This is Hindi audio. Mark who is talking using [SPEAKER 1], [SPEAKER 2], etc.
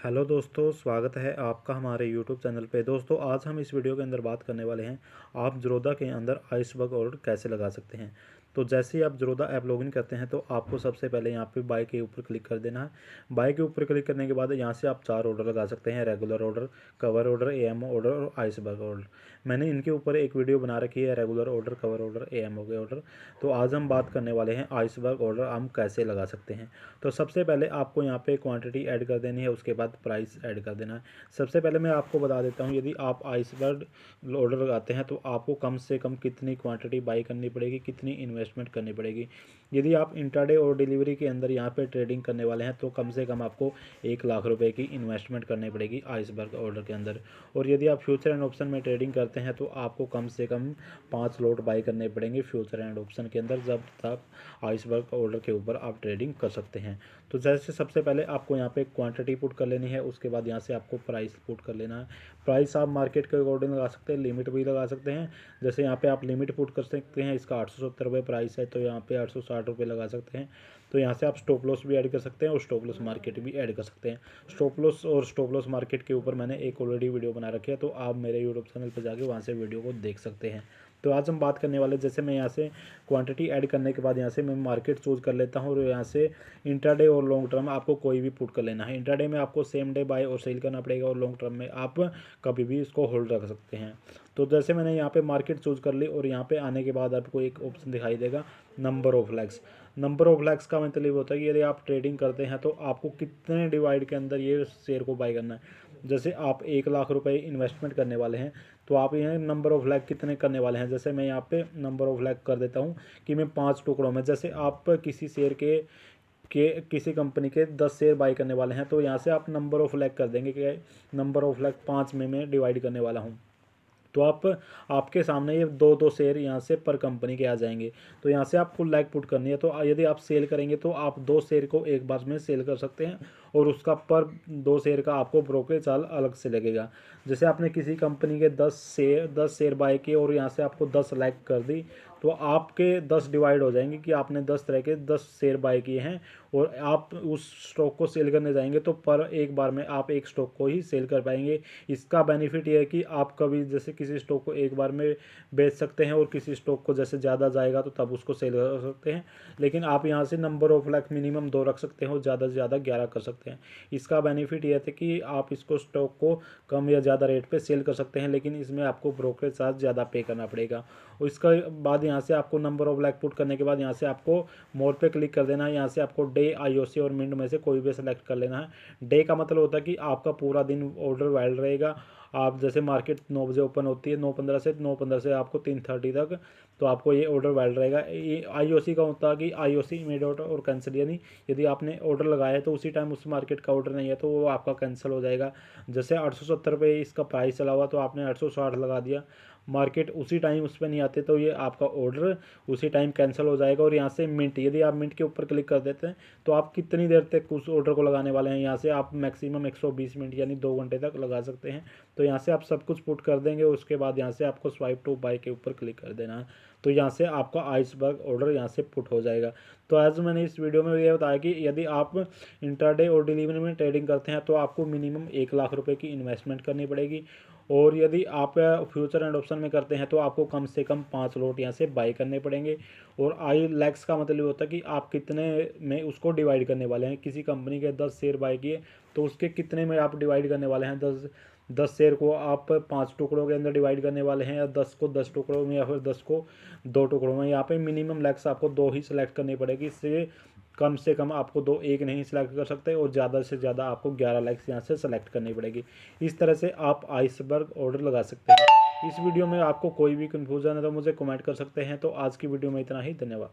[SPEAKER 1] हेलो दोस्तों, स्वागत है आपका हमारे यूट्यूब चैनल पे। दोस्तों, आज हम इस वीडियो के अंदर बात करने वाले हैं आप ज़रोदा के अंदर आइसबर्ग ऑर्डर कैसे लगा सकते हैं। तो जैसे ही आप ज़रोदा ऐप लॉगिन करते हैं तो आपको सबसे पहले यहाँ पे बाय के ऊपर क्लिक कर देना है। बाय के ऊपर क्लिक करने के बाद यहाँ से आप 4 ऑर्डर लगा सकते हैं: regular order, cover order, am order और आइसबर्ग ऑर्डर। मैंने इनके ऊपर एक वीडियो बना रखी है, regular order, cover order, am order. तो आज हम बात करने वाले हैं आइसबर्ग ऑर्डर हम कैसे लगा सकते हैं। तो सबसे पहले आपको यहाँ पे क्वांटिटी ऐड कर देनी है, उसके बाद प्राइस ऐड कर देना है। सबसे पहले मैं आपको बता देता हूँ, यदि आप आइसबर्ग ऑर्डर लगाते हैं तो आपको कम से कम कितनी क्वांटिटी बाई करनी पड़ेगी, कितनी इन्वेस्टमेंट करनी पड़ेगी। यदि आप इंट्राडे और डिलीवरी के अंदर यहाँ पे ट्रेडिंग करने वाले हैं तो कम से कम आपको 1 लाख रुपए की इन्वेस्टमेंट करनी पड़ेगी आइसबर्ग ऑर्डर के अंदर। और यदि आप फ्यूचर एंड ऑप्शन में ट्रेडिंग करते हैं तो आपको कम से कम 5 लॉट बाई करने पड़ेंगे फ्यूचर एंड ऑप्शन के अंदर, जब तक आइसबर्ग ऑर्डर के ऊपर आप ट्रेडिंग कर सकते हैं। तो जैसे सबसे पहले आपको यहाँ पे क्वांटिटी पुट कर लेनी है, उसके बाद यहाँ से आपको प्राइस पुट कर लेना है। प्राइस आप मार्केट के अकॉर्डिंग लगा सकते हैं, लिमिट भी लगा सकते हैं। जैसे यहाँ पे आप लिमिट पुट कर सकते हैं, इसका 870 रुपये प्राइस है तो यहाँ पे 860 रुपये लगा सकते हैं। तो यहाँ से आप स्टॉप लॉस भी ऐड कर सकते हैं और स्टॉप लॉस मार्केट भी ऐड कर सकते हैं। स्टॉप लॉस और स्टॉप लॉस मार्केट के ऊपर मैंने एक ऑलरेडी वीडियो बना रखी है, तो आप मेरे यूट्यूब चैनल पर जाके वहाँ से वीडियो को देख सकते हैं। तो आज हम बात करने वाले, जैसे मैं यहाँ से क्वांटिटी ऐड करने के बाद यहाँ से मैं मार्केट चूज़ कर लेता हूँ और यहाँ से इंट्राडे और लॉन्ग टर्म आपको कोई भी पुट कर लेना है। इंट्राडे में आपको सेम डे बाय और सेल करना पड़ेगा और लॉन्ग टर्म में आप कभी भी इसको होल्ड रख सकते हैं। तो जैसे मैंने यहाँ पे मार्केट चूज़ कर ली और यहाँ पे आने के बाद आपको एक ऑप्शन दिखाई देगा, number of lakhs. Number of lakhs का मतलब होता है कि यदि आप ट्रेडिंग करते हैं तो आपको कितने डिवाइड के अंदर ये शेयर को बाय करना है। जैसे आप 1 लाख रुपए इन्वेस्टमेंट करने वाले हैं तो आप यहाँ नंबर ऑफ लैक कितने करने वाले हैं। जैसे मैं यहाँ पे नंबर ऑफ लैक कर देता हूँ कि मैं 5 टुकड़ों में, जैसे आप किसी शेयर के किसी कंपनी के 10 शेयर बाई करने वाले हैं तो यहाँ से आप नंबर ऑफ लैक कर देंगे कि नंबर ऑफ लैक 5 में मैं डिवाइड करने वाला हूँ। तो आपके सामने ये दो दो शेयर यहाँ से पर कंपनी के आ जाएंगे। तो यहाँ से आपको लाइक पुट करनी है। तो यदि आप सेल करेंगे तो आप 2 शेयर को एक बार में सेल कर सकते हैं और उसका पर 2 शेयर का आपको ब्रोकरेज चार्ज अलग से लगेगा। जैसे आपने किसी कंपनी के 10 शेयर बाय किए और यहाँ से आपको 10 लाइक कर दी तो आपके 10 डिवाइड हो जाएंगे कि आपने 10 तरह के 10 शेयर बाय किए हैं और आप उस स्टॉक को सेल करने जाएंगे तो पर एक बार में आप एक स्टॉक को ही सेल कर पाएंगे। इसका बेनिफिट ये है कि आप कभी जैसे किसी स्टॉक को एक बार में बेच सकते हैं और किसी स्टॉक को जैसे ज़्यादा जाएगा तो तब उसको सेल कर सकते हैं। लेकिन आप यहाँ से नंबर ऑफ लाख मिनिमम 2 रख सकते हैं और ज़्यादा से ज़्यादा 11 कर सकते हैं। इसका बेनिफिट ये है कि आप इसको स्टॉक को कम या ज़्यादा रेट पे सेल कर सकते हैं, लेकिन इसमें आपको ब्रोकरेज चार्ज ज़्यादा पे करना पड़ेगा। और इसका बाद यहाँ से आपको नंबर ऑफ लाख पुट करने के बाद यहाँ से आपको मोर पे क्लिक कर देना है। यहाँ से आपको डे, आईओसी और मिनट में से कोई भी सेलेक्ट कर लेना है। डे का मतलब होता है कि आपका पूरा दिन ऑर्डर वैलिड रहेगा। आप जैसे मार्केट 9 बजे ओपन होती है, 9:15 से आपको 3:30 तक, तो आपको ये ऑर्डर वैलिड रहेगा। ये आईओसी का होता है कि आईओसी इमीडिएट और कैंसिल, यानी यदि आपने ऑर्डर लगाया है तो उसी टाइम उस मार्केट का ऑर्डर नहीं है तो वो आपका कैंसिल हो जाएगा। जैसे 870 रुपये इसका प्राइस चला हुआ तो आपने 860 लगा दिया, मार्केट उसी टाइम उस पर नहीं आते तो ये आपका ऑर्डर उसी टाइम कैंसिल हो जाएगा। और यहाँ से मिनट, यदि आप मिनट के ऊपर क्लिक कर देते हैं तो आप कितनी देर तक उस ऑर्डर को लगाने वाले हैं, यहाँ से आप मैक्सिमम 120 मिनट यानी 2 घंटे तक लगा सकते हैं। तो यहाँ से आप सब कुछ पुट कर देंगे, उसके बाद यहाँ से आपको स्वाइप टू बाय के ऊपर क्लिक कर देना है। तो यहाँ से आपका आइसबर्ग ऑर्डर यहाँ से पुट हो जाएगा। तो आज मैंने इस वीडियो में ये बताया कि यदि आप इंट्राडे और डिलीवरी में ट्रेडिंग करते हैं तो आपको मिनिमम 1 लाख रुपए की इन्वेस्टमेंट करनी पड़ेगी। और यदि आप फ्यूचर एंड ऑप्शन में करते हैं तो आपको कम से कम 5 लॉट यहाँ से बाई करने पड़ेंगे। और आई लैक्स का मतलब होता है कि आप कितने में उसको डिवाइड करने वाले हैं। किसी कंपनी के 10 शेयर बाई किए तो उसके कितने में आप डिवाइड करने वाले हैं। 10 शेयर को आप 5 टुकड़ों के अंदर डिवाइड करने वाले हैं, या 10 को 10 टुकड़ों में, या फिर 10 को 2 टुकड़ों में। यहाँ पे मिनिमम लैक्स आपको 2 ही सिलेक्ट करनी पड़ेगी। इससे कम से कम आपको 2 एक नहीं सिलेक्ट कर सकते और ज़्यादा से ज़्यादा आपको 11 लैक्स यहाँ से सेलेक्ट करनी पड़ेगी। इस तरह से आप आइसबर्ग ऑर्डर लगा सकते हैं। इस वीडियो में आपको कोई भी कन्फ्यूजन है तो मुझे कमेंट कर सकते हैं। तो आज की वीडियो में इतना ही, धन्यवाद।